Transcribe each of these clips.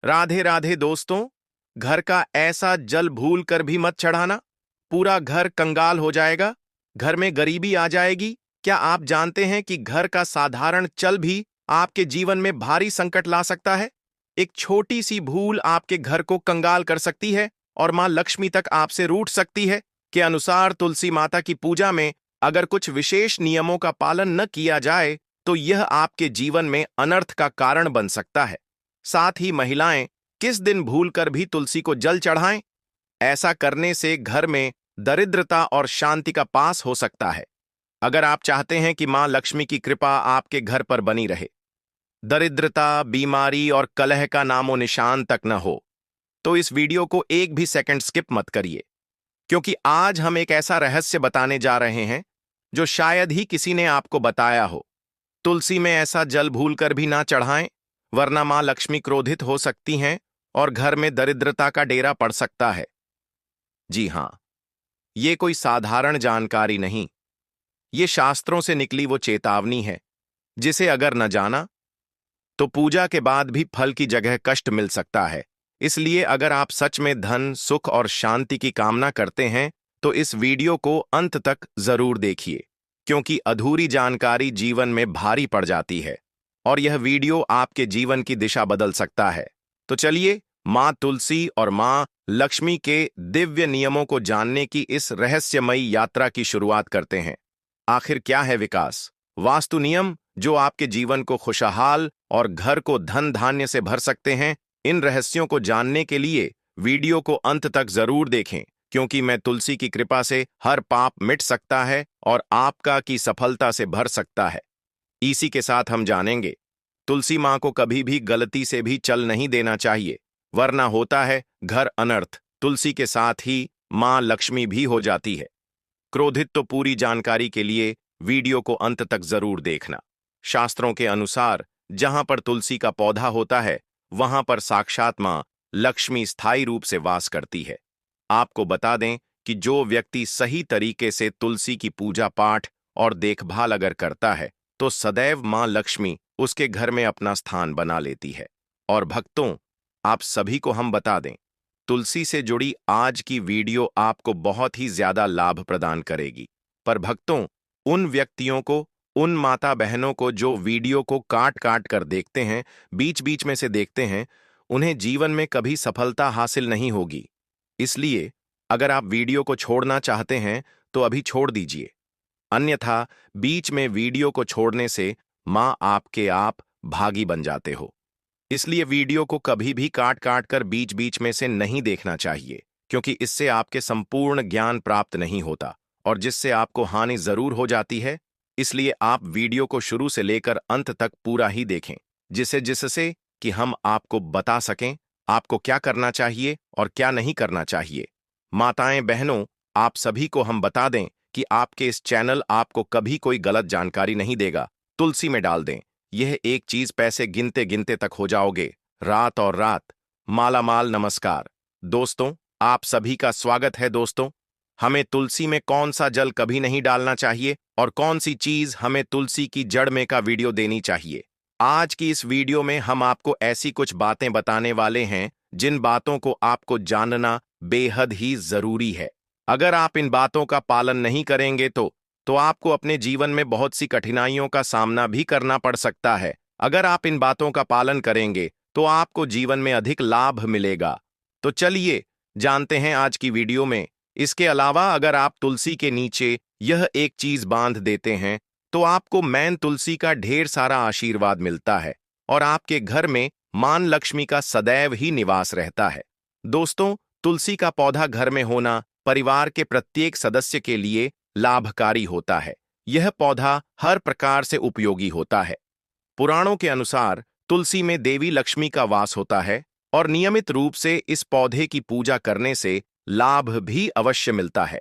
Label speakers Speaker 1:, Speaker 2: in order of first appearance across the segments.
Speaker 1: राधे राधे दोस्तों। घर का ऐसा जल भूल कर भी मत चढ़ाना, पूरा घर कंगाल हो जाएगा। घर में गरीबी आ जाएगी। क्या आप जानते हैं कि घर का साधारण चल भी आपके जीवन में भारी संकट ला सकता है? एक छोटी सी भूल आपके घर को कंगाल कर सकती है और मां लक्ष्मी तक आपसे रूठ सकती है। के अनुसार तुलसी माता की पूजा में अगर कुछ विशेष नियमों का पालन न किया जाए तो यह आपके जीवन में अनर्थ का कारण बन सकता है। साथ ही महिलाएं किस दिन भूलकर भी तुलसी को जल चढ़ाएं? ऐसा करने से घर में दरिद्रता और शांति का पास हो सकता है। अगर आप चाहते हैं कि मां लक्ष्मी की कृपा आपके घर पर बनी रहे, दरिद्रता, बीमारी और कलह का नामो निशान तक न हो, तो इस वीडियो को एक भी सेकंड स्किप मत करिए, क्योंकि आज हम एक ऐसा रहस्य बताने जा रहे हैं जो शायद ही किसी ने आपको बताया हो। तुलसी में ऐसा जल भूलकर भी ना चढ़ाएं, वरना मां लक्ष्मी क्रोधित हो सकती हैं और घर में दरिद्रता का डेरा पड़ सकता है। जी हां, ये कोई साधारण जानकारी नहीं, ये शास्त्रों से निकली वो चेतावनी है जिसे अगर न जाना तो पूजा के बाद भी फल की जगह कष्ट मिल सकता है। इसलिए अगर आप सच में धन, सुख और शांति की कामना करते हैं तो इस वीडियो को अंत तक जरूर देखिए, क्योंकि अधूरी जानकारी जीवन में भारी पड़ जाती है और यह वीडियो आपके जीवन की दिशा बदल सकता है। तो चलिए मां तुलसी और मां लक्ष्मी के दिव्य नियमों को जानने की इस रहस्यमयी यात्रा की शुरुआत करते हैं। आखिर क्या है विकास वास्तु नियम जो आपके जीवन को खुशहाल और घर को धन धान्य से भर सकते हैं? इन रहस्यों को जानने के लिए वीडियो को अंत तक जरूर देखें, क्योंकि मैं तुलसी की कृपा से हर पाप मिट सकता है और आपका की सफलता से भर सकता है। इसी के साथ हम जानेंगे, तुलसी मां को कभी भी गलती से भी चल नहीं देना चाहिए, वरना होता है घर अनर्थ। तुलसी के साथ ही मां लक्ष्मी भी हो जाती है क्रोधित। तो पूरी जानकारी के लिए वीडियो को अंत तक जरूर देखना। शास्त्रों के अनुसार जहां पर तुलसी का पौधा होता है वहां पर साक्षात मां लक्ष्मी स्थायी रूप से वास करती है। आपको बता दें कि जो व्यक्ति सही तरीके से तुलसी की पूजा पाठ और देखभाल अगर करता है तो सदैव मां लक्ष्मी उसके घर में अपना स्थान बना लेती है। और भक्तों, आप सभी को हम बता दें, तुलसी से जुड़ी आज की वीडियो आपको बहुत ही ज्यादा लाभ प्रदान करेगी। पर भक्तों, उन व्यक्तियों को, उन माता बहनों को जो वीडियो को काट काट कर देखते हैं, बीच बीच में से देखते हैं, उन्हें जीवन में कभी सफलता हासिल नहीं होगी। इसलिए अगर आप वीडियो को छोड़ना चाहते हैं तो अभी छोड़ दीजिए, अन्यथा बीच में वीडियो को छोड़ने से मां आपके आप भागी बन जाते हो। इसलिए वीडियो को कभी भी काट काट कर बीच बीच में से नहीं देखना चाहिए, क्योंकि इससे आपके संपूर्ण ज्ञान प्राप्त नहीं होता और जिससे आपको हानि जरूर हो जाती है। इसलिए आप वीडियो को शुरू से लेकर अंत तक पूरा ही देखें, जिससे कि हम आपको बता सकें आपको क्या करना चाहिए और क्या नहीं करना चाहिए। माताएं बहनों, आप सभी को हम बता दें कि आपके इस चैनल आपको कभी कोई गलत जानकारी नहीं देगा। तुलसी में डाल दें, यह एक चीज पैसे गिनते गिनते तक हो जाओगे, रात और रात माला माल। नमस्कार दोस्तों, आप सभी का स्वागत है। दोस्तों, हमें तुलसी में कौन सा जल कभी नहीं डालना चाहिए और कौन सी चीज हमें तुलसी की जड़ में का वीडियो देनी चाहिए। आज की इस वीडियो में हम आपको ऐसी कुछ बातें बताने वाले हैं जिन बातों को आपको जानना बेहद ही जरूरी है। अगर आप इन बातों का पालन नहीं करेंगे तो आपको अपने जीवन में बहुत सी कठिनाइयों का सामना भी करना पड़ सकता है। अगर आप इन बातों का पालन करेंगे तो आपको जीवन में अधिक लाभ मिलेगा। तो चलिए जानते हैं आज की वीडियो में। इसके अलावा अगर आप तुलसी के नीचे यह एक चीज बांध देते हैं तो आपको मैन तुलसी का ढेर सारा आशीर्वाद मिलता है और आपके घर में मां लक्ष्मी का सदैव ही निवास रहता है। दोस्तों, तुलसी का पौधा घर में होना परिवार के प्रत्येक सदस्य के लिए लाभकारी होता है। यह पौधा हर प्रकार से उपयोगी होता है। पुराणों के अनुसार तुलसी में देवी लक्ष्मी का वास होता है और नियमित रूप से इस पौधे की पूजा करने से लाभ भी अवश्य मिलता है।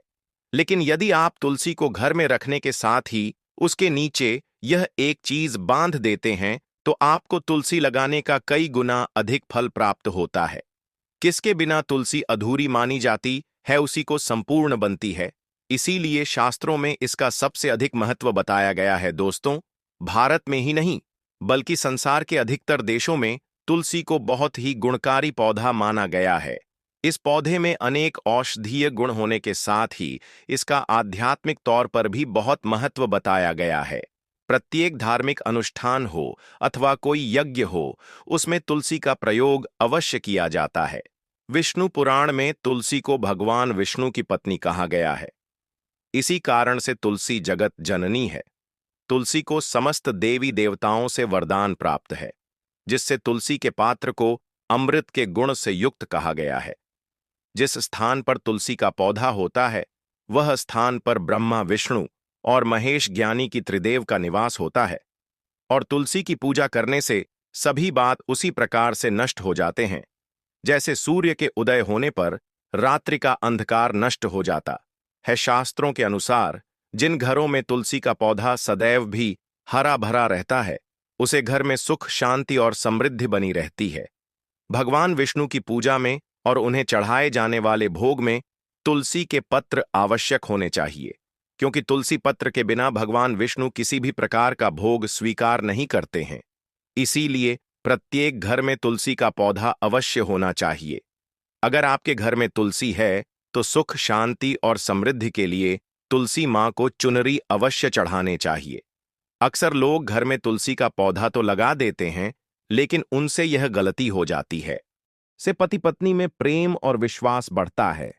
Speaker 1: लेकिन यदि आप तुलसी को घर में रखने के साथ ही उसके नीचे यह एक चीज बांध देते हैं तो आपको तुलसी लगाने का कई गुना अधिक फल प्राप्त होता है। किसके बिना तुलसी अधूरी मानी जाती है उसी को संपूर्ण बनती है। इसीलिए शास्त्रों में इसका सबसे अधिक महत्व बताया गया है। दोस्तों, भारत में ही नहीं बल्कि संसार के अधिकतर देशों में तुलसी को बहुत ही गुणकारी पौधा माना गया है। इस पौधे में अनेक औषधीय गुण होने के साथ ही इसका आध्यात्मिक तौर पर भी बहुत महत्व बताया गया है। प्रत्येक धार्मिक अनुष्ठान हो अथवा कोई यज्ञ हो, उसमें तुलसी का प्रयोग अवश्य किया जाता है। विष्णु पुराण में तुलसी को भगवान विष्णु की पत्नी कहा गया है। इसी कारण से तुलसी जगत जननी है। तुलसी को समस्त देवी देवताओं से वरदान प्राप्त है, जिससे तुलसी के पात्र को अमृत के गुण से युक्त कहा गया है। जिस स्थान पर तुलसी का पौधा होता है, वह स्थान पर ब्रह्मा, विष्णु और महेश ज्ञानी की त्रिदेव का निवास होता है। और तुलसी की पूजा करने से सभी बात उसी प्रकार से नष्ट हो जाते हैं, जैसे सूर्य के उदय होने पर रात्रि का अंधकार नष्ट हो जाता है। शास्त्रों के अनुसार जिन घरों में तुलसी का पौधा सदैव भी हरा भरा रहता है, उसे घर में सुख, शांति और समृद्धि बनी रहती है। भगवान विष्णु की पूजा में और उन्हें चढ़ाए जाने वाले भोग में तुलसी के पत्र आवश्यक होने चाहिए, क्योंकि तुलसी पत्र के बिना भगवान विष्णु किसी भी प्रकार का भोग स्वीकार नहीं करते हैं। इसीलिए प्रत्येक घर में तुलसी का पौधा अवश्य होना चाहिए। अगर आपके घर में तुलसी है तो सुख, शांति और समृद्धि के लिए तुलसी मां को चुनरी अवश्य चढ़ाने चाहिए। अक्सर लोग घर में तुलसी का पौधा तो लगा देते हैं, लेकिन उनसे यह गलती हो जाती है। से पति पत्नी में प्रेम और विश्वास बढ़ता है।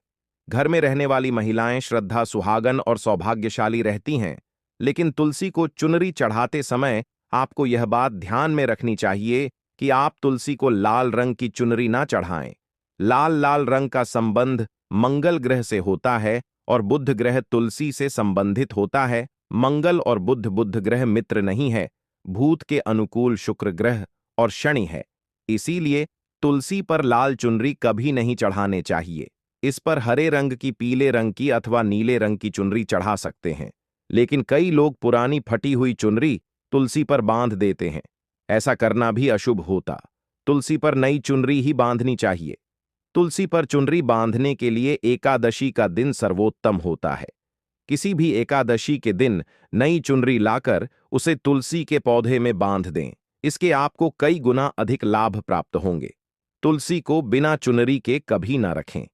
Speaker 1: घर में रहने वाली महिलाएं श्रद्धा, सुहागन और सौभाग्यशाली रहती हैं। लेकिन तुलसी को चुनरी चढ़ाते समय आपको यह बात ध्यान में रखनी चाहिए कि आप तुलसी को लाल रंग की चुनरी ना चढ़ाएं। लाल रंग का संबंध मंगल ग्रह से होता है और बुध ग्रह तुलसी से संबंधित होता है। मंगल और बुध ग्रह मित्र नहीं है। भूत के अनुकूल शुक्र ग्रह और शनि है। इसीलिए तुलसी पर लाल चुनरी कभी नहीं चढ़ाने चाहिए। इस पर हरे रंग की, पीले रंग की अथवा नीले रंग की चुनरी चढ़ा सकते हैं। लेकिन कई लोग पुरानी फटी हुई चुनरी तुलसी पर बांध देते हैं। ऐसा करना भी अशुभ होता। तुलसी पर नई चुनरी ही बांधनी चाहिए। तुलसी पर चुनरी बांधने के लिए एकादशी का दिन सर्वोत्तम होता है। किसी भी एकादशी के दिन नई चुनरी लाकर उसे तुलसी के पौधे में बांध दें। इसके आपको कई गुना अधिक लाभ प्राप्त होंगे। तुलसी को बिना चुनरी के कभी ना रखें।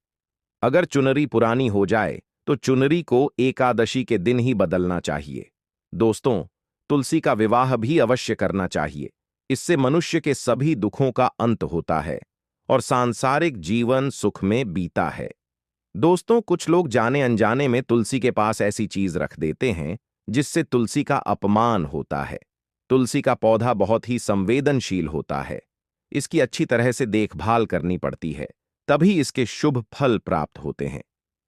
Speaker 1: अगर चुनरी पुरानी हो जाए तो चुनरी को एकादशी के दिन ही बदलना चाहिए। दोस्तों, तुलसी का विवाह भी अवश्य करना चाहिए। इससे मनुष्य के सभी दुखों का अंत होता है और सांसारिक जीवन सुख में बीता है। दोस्तों, कुछ लोग जाने अनजाने में तुलसी के पास ऐसी चीज रख देते हैं जिससे तुलसी का अपमान होता है। तुलसी का पौधा बहुत ही संवेदनशील होता है। इसकी अच्छी तरह से देखभाल करनी पड़ती है, तभी इसके शुभ फल प्राप्त होते हैं।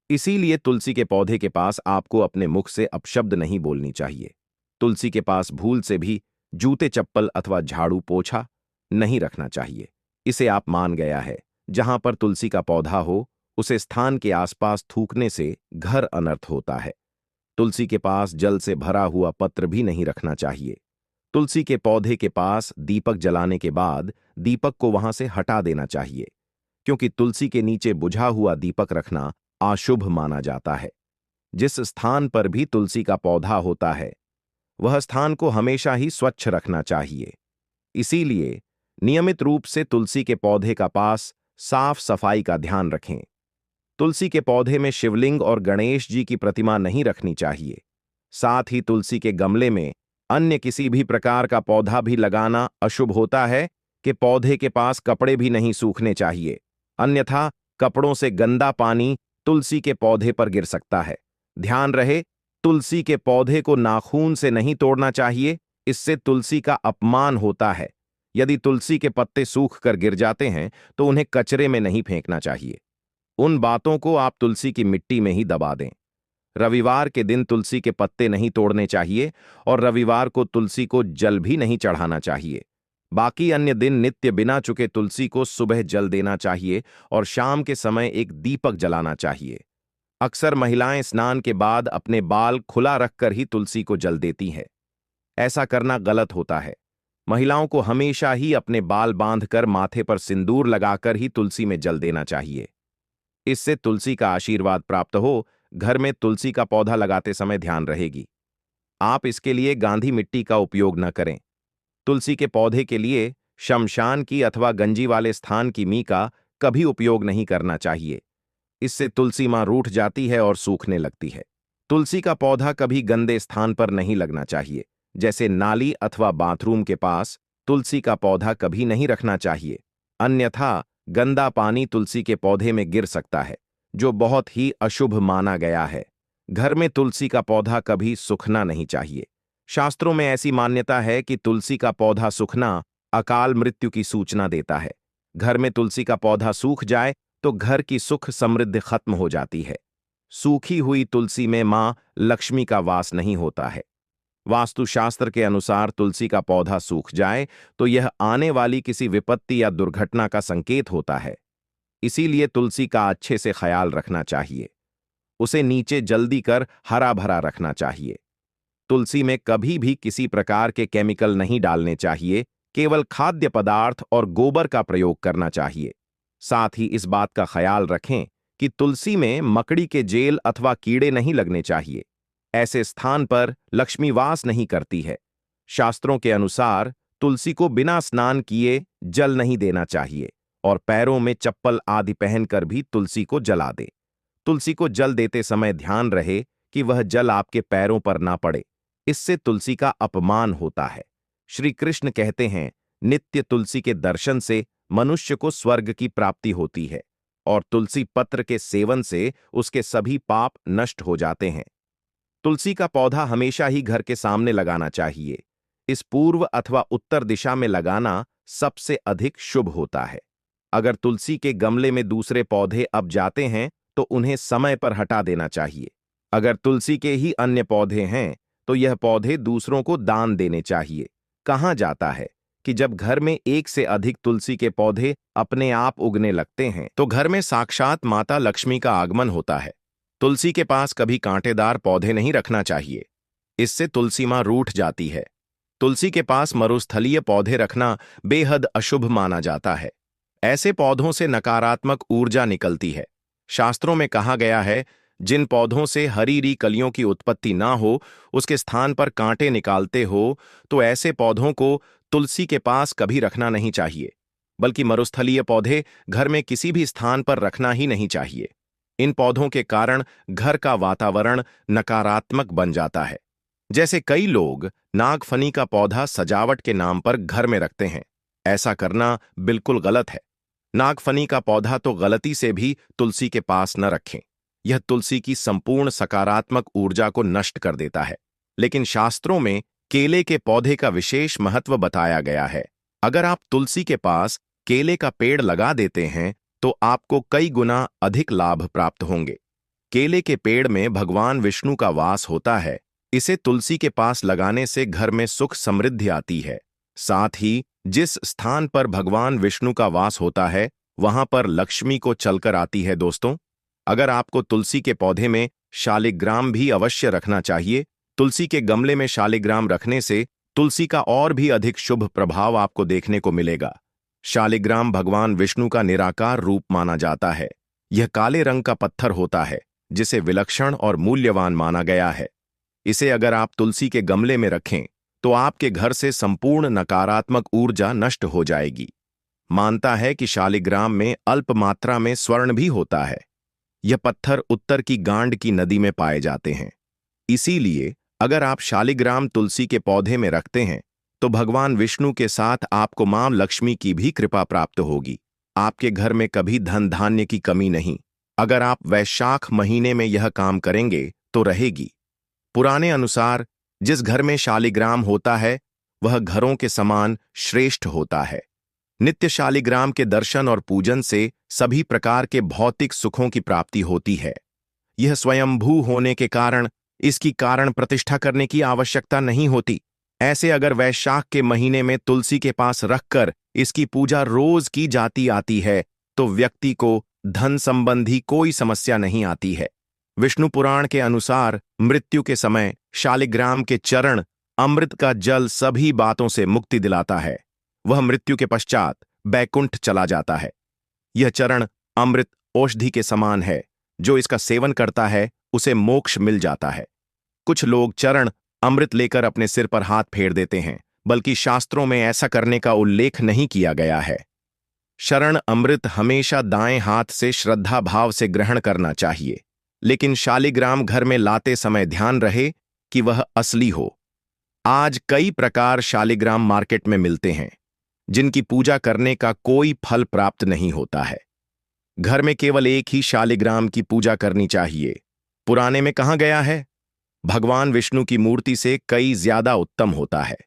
Speaker 1: इसीलिए तुलसी के पौधे के पास आपको अपने मुख से अपशब्द नहीं बोलनी चाहिए। तुलसी के पास भूल से भी जूते, चप्पल अथवा झाड़ू, पोछा नहीं रखना चाहिए। इसे आप मान गया है। जहां पर तुलसी का पौधा हो, उसे स्थान के आसपास थूकने से घर अनर्थ होता है। तुलसी के पास जल से भरा हुआ पत्र भी नहीं रखना चाहिए। तुलसी के पौधे के पास दीपक जलाने के बाद दीपक को वहां से हटा देना चाहिए, क्योंकि तुलसी के नीचे बुझा हुआ दीपक रखना अशुभ माना जाता है। जिस स्थान पर भी तुलसी का पौधा होता है, वह स्थान को हमेशा ही स्वच्छ रखना चाहिए। इसीलिए नियमित रूप से तुलसी के पौधे का पास साफ सफाई का ध्यान रखें। तुलसी के पौधे में शिवलिंग और गणेश जी की प्रतिमा नहीं रखनी चाहिए। साथ ही तुलसी के गमले में अन्य किसी भी प्रकार का पौधा भी लगाना अशुभ होता है कि पौधे के पास कपड़े भी नहीं सूखने चाहिए, अन्यथा कपड़ों से गंदा पानी तुलसी के पौधे पर गिर सकता है। ध्यान रहे, तुलसी के पौधे को नाखून से नहीं तोड़ना चाहिए, इससे तुलसी का अपमान होता है। यदि तुलसी के पत्ते सूख कर गिर जाते हैं तो उन्हें कचरे में नहीं फेंकना चाहिए। उन बातों को आप तुलसी की मिट्टी में ही दबा दें। रविवार के दिन तुलसी के पत्ते नहीं तोड़ने चाहिए और रविवार को तुलसी को जल भी नहीं चढ़ाना चाहिए। बाकी अन्य दिन नित्य बिना चुके तुलसी को सुबह जल देना चाहिए और शाम के समय एक दीपक जलाना चाहिए। अक्सर महिलाएं स्नान के बाद अपने बाल खुला रखकर ही तुलसी को जल देती हैं। ऐसा करना गलत होता है। महिलाओं को हमेशा ही अपने बाल बांधकर माथे पर सिंदूर लगाकर ही तुलसी में जल देना चाहिए। इससे तुलसी का आशीर्वाद प्राप्त हो। घर में तुलसी का पौधा लगाते समय ध्यान रहेगी, आप इसके लिए गांधी मिट्टी का उपयोग न करें। तुलसी के पौधे के लिए शमशान की अथवा गंजी वाले स्थान की मी का कभी उपयोग नहीं करना चाहिए। इससे तुलसी मां रूठ जाती है और सूखने लगती है। तुलसी का पौधा कभी गंदे स्थान पर नहीं लगना चाहिए, जैसे नाली अथवा बाथरूम के पास तुलसी का पौधा कभी नहीं रखना चाहिए। अन्यथा गंदा पानी तुलसी के पौधे में गिर सकता है, जो बहुत ही अशुभ माना गया है। घर में तुलसी का पौधा कभी सूखना नहीं चाहिए। शास्त्रों में ऐसी मान्यता है कि तुलसी का पौधा सूखना अकाल मृत्यु की सूचना देता है। घर में तुलसी का पौधा सूख जाए तो घर की सुख समृद्धि खत्म हो जाती है। सूखी हुई तुलसी में मां लक्ष्मी का वास नहीं होता है। वास्तुशास्त्र के अनुसार तुलसी का पौधा सूख जाए तो यह आने वाली किसी विपत्ति या दुर्घटना का संकेत होता है। इसीलिए तुलसी का अच्छे से ख्याल रखना चाहिए। उसे नीचे जल्दी कर हरा भरा रखना चाहिए। तुलसी में कभी भी किसी प्रकार के केमिकल नहीं डालने चाहिए, केवल खाद्य पदार्थ और गोबर का प्रयोग करना चाहिए। साथ ही इस बात का ख्याल रखें कि तुलसी में मकड़ी के जेल अथवा कीड़े नहीं लगने चाहिए। ऐसे स्थान पर लक्ष्मी वास नहीं करती है। शास्त्रों के अनुसार तुलसी को बिना स्नान किए जल नहीं देना चाहिए और पैरों में चप्पल आदि पहनकर भी तुलसी को जला दे। तुलसी को जल देते समय ध्यान रहे कि वह जल आपके पैरों पर ना पड़े, इससे तुलसी का अपमान होता है। श्री कृष्ण कहते हैं, नित्य तुलसी के दर्शन से मनुष्य को स्वर्ग की प्राप्ति होती है और तुलसी पत्र के सेवन से उसके सभी पाप नष्ट हो जाते हैं। तुलसी का पौधा हमेशा ही घर के सामने लगाना चाहिए। इस पूर्व अथवा उत्तर दिशा में लगाना सबसे अधिक शुभ होता है। अगर तुलसी के गमले में दूसरे पौधे अब जाते हैं तो उन्हें समय पर हटा देना चाहिए। अगर तुलसी के ही अन्य पौधे हैं तो यह पौधे दूसरों को दान देने चाहिए। कहा जाता है कि जब घर में एक से अधिक तुलसी के पौधे अपने आप उगने लगते हैं तो घर में साक्षात माता लक्ष्मी का आगमन होता है। तुलसी के पास कभी कांटेदार पौधे नहीं रखना चाहिए, इससे तुलसी मां रूठ जाती है। तुलसी के पास मरुस्थलीय पौधे रखना बेहद अशुभ माना जाता है। ऐसे पौधों से नकारात्मक ऊर्जा निकलती है। शास्त्रों में कहा गया है, जिन पौधों से हरी कलियों की उत्पत्ति ना हो, उसके स्थान पर कांटे निकालते हो, तो ऐसे पौधों को तुलसी के पास कभी रखना नहीं चाहिए। बल्कि मरुस्थलीय पौधे घर में किसी भी स्थान पर रखना ही नहीं चाहिए। इन पौधों के कारण घर का वातावरण नकारात्मक बन जाता है। जैसे कई लोग नागफनी का पौधा सजावट के नाम पर घर में रखते हैं। ऐसा करना बिल्कुल गलत है। नागफनी का पौधा तो गलती से भी तुलसी के पास न रखें। यह तुलसी की संपूर्ण सकारात्मक ऊर्जा को नष्ट कर देता है। लेकिन शास्त्रों में केले के पौधे का विशेष महत्व बताया गया है। अगर आप तुलसी के पास केले का पेड़ लगा देते हैं तो आपको कई गुना अधिक लाभ प्राप्त होंगे। केले के पेड़ में भगवान विष्णु का वास होता है। इसे तुलसी के पास लगाने से घर में सुख समृद्धि आती है। साथ ही जिस स्थान पर भगवान विष्णु का वास होता है वहां पर लक्ष्मी को चलकर आती है। दोस्तों, अगर आपको तुलसी के पौधे में शालिग्राम भी अवश्य रखना चाहिए। तुलसी के गमले में शालिग्राम रखने से तुलसी का और भी अधिक शुभ प्रभाव आपको देखने को मिलेगा। शालिग्राम भगवान विष्णु का निराकार रूप माना जाता है। यह काले रंग का पत्थर होता है जिसे विलक्षण और मूल्यवान माना गया है। इसे अगर आप तुलसी के गमले में रखें तो आपके घर से संपूर्ण नकारात्मक ऊर्जा नष्ट हो जाएगी। मानता है कि शालिग्राम में अल्प मात्रा में स्वर्ण भी होता है। यह पत्थर उत्तर की गांड की नदी में पाए जाते हैं। इसीलिए अगर आप शालिग्राम तुलसी के पौधे में रखते हैं तो भगवान विष्णु के साथ आपको मां लक्ष्मी की भी कृपा प्राप्त होगी। आपके घर में कभी धन धान्य की कमी नहीं। अगर आप वैशाख महीने में यह काम करेंगे तो रहेगी। पुराने अनुसार जिस घर में शालिग्राम होता है वह घरों के समान श्रेष्ठ होता है। नित्य शालिग्राम के दर्शन और पूजन से सभी प्रकार के भौतिक सुखों की प्राप्ति होती है। यह स्वयंभू होने के कारण इसकी कारण प्रतिष्ठा करने की आवश्यकता नहीं होती। ऐसे अगर वैशाख के महीने में तुलसी के पास रखकर इसकी पूजा रोज की जाती आती है तो व्यक्ति को धन संबंधी कोई समस्या नहीं आती है। विष्णु पुराण के अनुसार मृत्यु के समय शालिग्राम के चरण अमृत का जल सभी बातों से मुक्ति दिलाता है। वह मृत्यु के पश्चात बैकुंठ चला जाता है। यह चरण अमृत औषधि के समान है। जो इसका सेवन करता है उसे मोक्ष मिल जाता है। कुछ लोग चरण अमृत लेकर अपने सिर पर हाथ फेर देते हैं, बल्कि शास्त्रों में ऐसा करने का उल्लेख नहीं किया गया है। शरण अमृत हमेशा दाएं हाथ से श्रद्धा भाव से ग्रहण करना चाहिए, लेकिन शालिग्राम घर में लाते समय ध्यान रहे कि वह असली हो। आज कई प्रकार शालिग्राम मार्केट में मिलते हैं, जिनकी पूजा करने का कोई फल प्राप्त नहीं होता है। घर में केवल एक ही शालिग्राम की पूजा करनी चाहिए। पुराने में कहा गया है, भगवान विष्णु की मूर्ति से कई ज्यादा उत्तम होता है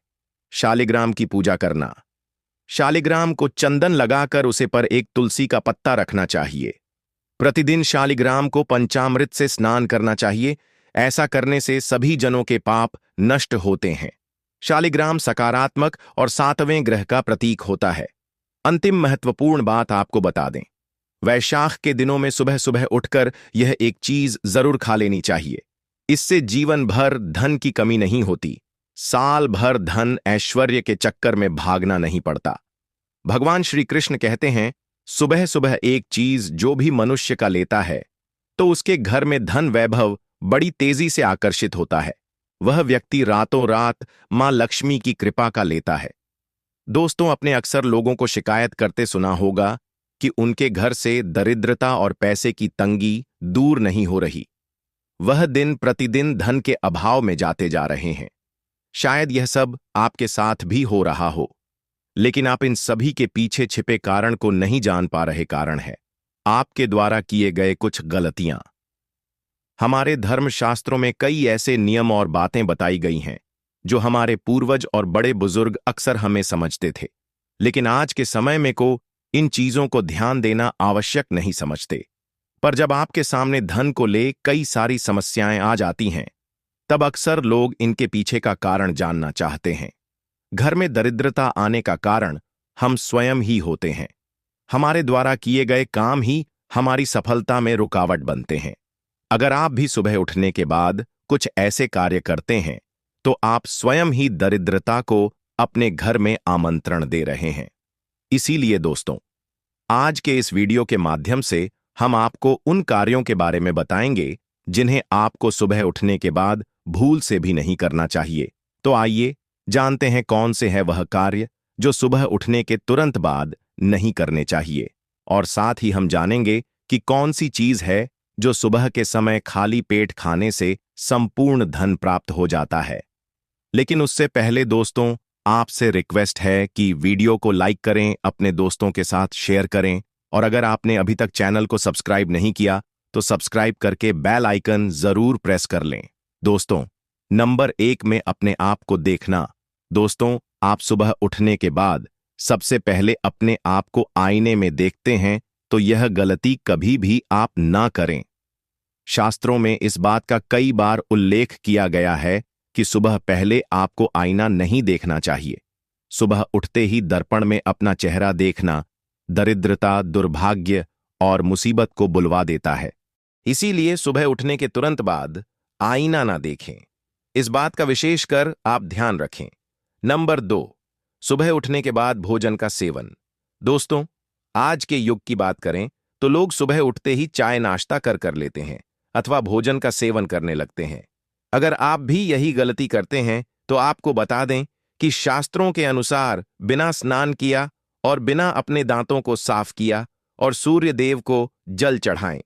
Speaker 1: शालिग्राम की पूजा करना। शालिग्राम को चंदन लगाकर उसे पर एक तुलसी का पत्ता रखना चाहिए। प्रतिदिन शालिग्राम को पंचामृत से स्नान करना चाहिए। ऐसा करने से सभी जनों के पाप नष्ट होते हैं। शालिग्राम सकारात्मक और 7वें ग्रह का प्रतीक होता है। अंतिम महत्वपूर्ण बात आपको बता दें, वैशाख के दिनों में सुबह सुबह उठकर यह एक चीज जरूर खा लेनी चाहिए। इससे जीवन भर धन की कमी नहीं होती। साल भर धन ऐश्वर्य के चक्कर में भागना नहीं पड़ता। भगवान श्री कृष्ण कहते हैं, सुबह सुबह एक चीज जो भी मनुष्य का लेता है तो उसके घर में धन वैभव बड़ी तेजी से आकर्षित होता है। वह व्यक्ति रातों रात मां लक्ष्मी की कृपा का लेता है। दोस्तों, अपने अक्सर लोगों को शिकायत करते सुना होगा कि उनके घर से दरिद्रता और पैसे की तंगी दूर नहीं हो रही। वह दिन प्रतिदिन धन के अभाव में जाते जा रहे हैं। शायद यह सब आपके साथ भी हो रहा हो, लेकिन आप इन सभी के पीछे छिपे कारण को नहीं जान पा रहे। कारण है आपके द्वारा किए गए कुछ गलतियां। हमारे धर्मशास्त्रों में कई ऐसे नियम और बातें बताई गई हैं जो हमारे पूर्वज और बड़े बुजुर्ग अक्सर हमें समझते थे, लेकिन आज के समय में को इन चीजों को ध्यान देना आवश्यक नहीं समझते। पर जब आपके सामने धन को ले कई सारी समस्याएं आ जाती हैं, तब अक्सर लोग इनके पीछे का कारण जानना चाहते हैं। घर में दरिद्रता आने का कारण हम स्वयं ही होते हैं। हमारे द्वारा किए गए काम ही हमारी सफलता में रुकावट बनते हैं। अगर आप भी सुबह उठने के बाद कुछ ऐसे कार्य करते हैं, तो आप स्वयं ही दरिद्रता को अपने घर में आमंत्रण दे रहे हैं। इसीलिए दोस्तों, आज के इस वीडियो के माध्यम से हम आपको उन कार्यों के बारे में बताएंगे जिन्हें आपको सुबह उठने के बाद भूल से भी नहीं करना चाहिए। तो आइए जानते हैं कौन से है वह कार्य जो सुबह उठने के तुरंत बाद नहीं करने चाहिए, और साथ ही हम जानेंगे कि कौन सी चीज है जो सुबह के समय खाली पेट खाने से संपूर्ण धन प्राप्त हो जाता है। लेकिन उससे पहले दोस्तों, आपसे रिक्वेस्ट है कि वीडियो को लाइक करें, अपने दोस्तों के साथ शेयर करें, और अगर आपने अभी तक चैनल को सब्सक्राइब नहीं किया तो सब्सक्राइब करके बेल आइकन जरूर प्रेस कर लें। दोस्तों, नंबर 1 में अपने आप को देखना। दोस्तों, आप सुबह उठने के बाद सबसे पहले अपने आप को आईने में देखते हैं, तो यह गलती कभी भी आप ना करें। शास्त्रों में इस बात का कई बार उल्लेख किया गया है कि सुबह पहले आपको आईना नहीं देखना चाहिए। सुबह उठते ही दर्पण में अपना चेहरा देखना दरिद्रता, दुर्भाग्य और मुसीबत को बुलवा देता है। इसीलिए सुबह उठने के तुरंत बाद आईना ना देखें। इस बात का विशेष कर आप ध्यान रखें। नंबर 2, सुबह उठने के बाद भोजन का सेवन। दोस्तों, आज के युग की बात करें तो लोग सुबह उठते ही चाय नाश्ता कर लेते हैं अथवा भोजन का सेवन करने लगते हैं। अगर आप भी यही गलती करते हैं तो आपको बता दें कि शास्त्रों के अनुसार बिना स्नान किया और बिना अपने दांतों को साफ किया और सूर्य देव को जल चढ़ाएं,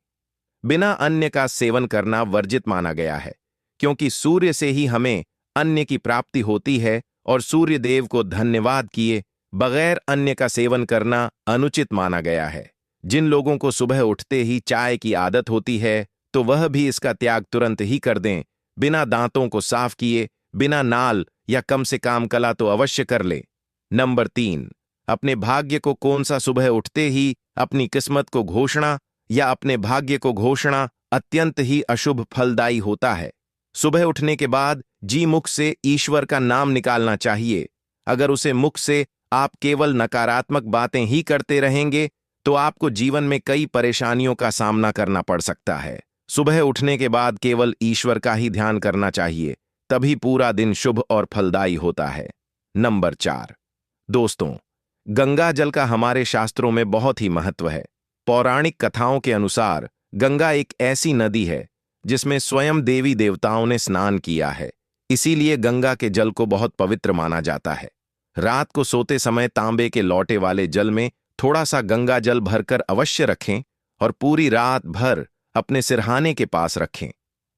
Speaker 1: बिना अन्न का सेवन करना वर्जित माना गया है, क्योंकि सूर्य से ही हमें अन्न की प्राप्ति होती है और सूर्य देव को धन्यवाद किए बगैर अन्न का सेवन करना अनुचित माना गया है। जिन लोगों को सुबह उठते ही चाय की आदत होती है तो वह भी इसका त्याग तुरंत ही कर दें। बिना दांतों को साफ किए, बिना नाल या कम से कम कला तो अवश्य कर ले। नंबर 3, अपने भाग्य को कौन सा सुबह उठते ही अपनी किस्मत को घोषणा या अपने भाग्य को घोषणा अत्यंत ही अशुभ फलदायी होता है। सुबह उठने के बाद जी मुख से ईश्वर का नाम निकालना चाहिए। अगर उसे मुख से आप केवल नकारात्मक बातें ही करते रहेंगे तो आपको जीवन में कई परेशानियों का सामना करना पड़ सकता है। सुबह उठने के बाद केवल ईश्वर का ही ध्यान करना चाहिए, तभी पूरा दिन शुभ और फलदायी होता है। नंबर 4, दोस्तों, गंगा जल का हमारे शास्त्रों में बहुत ही महत्व है। पौराणिक कथाओं के अनुसार गंगा एक ऐसी नदी है जिसमें स्वयं देवी देवताओं ने स्नान किया है। इसीलिए गंगा के जल को बहुत पवित्र माना जाता है। रात को सोते समय तांबे के लौटे वाले जल में थोड़ा सा गंगा जल भरकर अवश्य रखें और पूरी रात भर अपने सिरहाने के पास रखें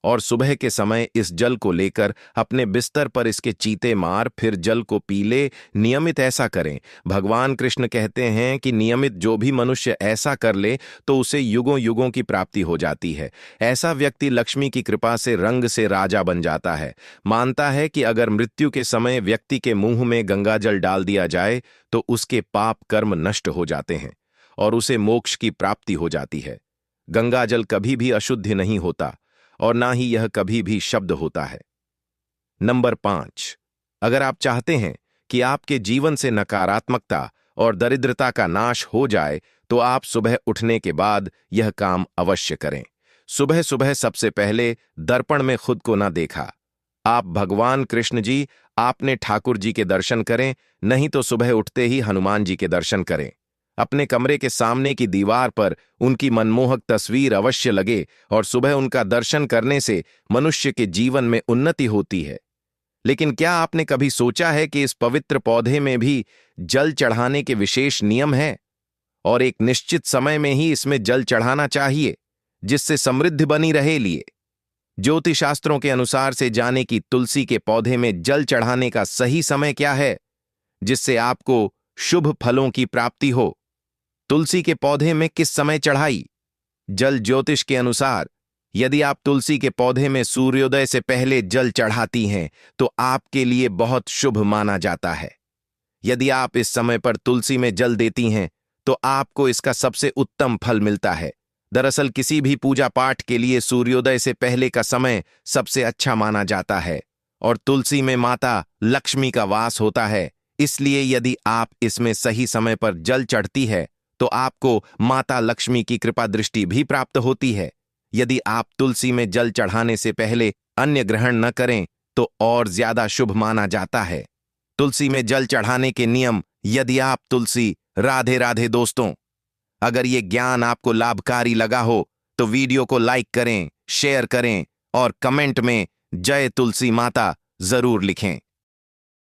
Speaker 1: और सुबह के समय इस जल को लेकर अपने बिस्तर पर इसके चीते मार फिर जल को पी ले। नियमित ऐसा करें। भगवान कृष्ण कहते हैं कि नियमित जो भी मनुष्य ऐसा कर ले तो उसे युगों युगों की प्राप्ति हो जाती है। ऐसा व्यक्ति लक्ष्मी की कृपा से रंग से राजा बन जाता है। मानता है कि अगर मृत्यु के समय व्यक्ति के मुंह में गंगाजल डाल दिया जाए तो उसके पाप कर्म नष्ट हो जाते हैं और उसे मोक्ष की प्राप्ति हो जाती है। गंगाजल कभी भी अशुद्ध नहीं होता और ना ही यह कभी भी शब्द होता है। नंबर 5, अगर आप चाहते हैं कि आपके जीवन से नकारात्मकता और दरिद्रता का नाश हो जाए तो आप सुबह उठने के बाद यह काम अवश्य करें। सुबह सुबह सबसे पहले दर्पण में खुद को न देखा। आप भगवान कृष्ण जी, आपने ठाकुर जी के दर्शन करें, नहीं तो सुबह उठते ही हनुमान जी के दर्शन करें। अपने कमरे के सामने की दीवार पर उनकी मनमोहक तस्वीर अवश्य लगे और सुबह उनका दर्शन करने से मनुष्य के जीवन में उन्नति होती है। लेकिन क्या आपने कभी सोचा है कि इस पवित्र पौधे में भी जल चढ़ाने के विशेष नियम हैं और एक निश्चित समय में ही इसमें जल चढ़ाना चाहिए जिससे समृद्धि बनी रहे। लिए ज्योतिष शास्त्रों के अनुसार से जाने कि तुलसी के पौधे में जल चढ़ाने का सही समय क्या है जिससे आपको शुभ फलों की प्राप्ति हो। तुलसी के पौधे में किस समय चढ़ाई जल? ज्योतिष के अनुसार यदि आप तुलसी के पौधे में सूर्योदय से पहले जल चढ़ाती हैं तो आपके लिए बहुत शुभ माना जाता है। यदि आप इस समय पर तुलसी में जल देती हैं तो आपको इसका सबसे उत्तम फल मिलता है। दरअसल किसी भी पूजा पाठ के लिए सूर्योदय से पहले का समय सबसे अच्छा माना जाता है और तुलसी में माता लक्ष्मी का वास होता है। इसलिए यदि आप इसमें सही समय पर जल चढ़ती है तो आपको माता लक्ष्मी की कृपा दृष्टि भी प्राप्त होती है। यदि आप तुलसी में जल चढ़ाने से पहले अन्य ग्रहण न करें तो और ज्यादा शुभ माना जाता है। तुलसी में जल चढ़ाने के नियम। यदि आप तुलसी राधे राधे दोस्तों, अगर ये ज्ञान आपको लाभकारी लगा हो तो वीडियो को लाइक करें, शेयर करें और कमेंट में जय तुलसी माता जरूर लिखें।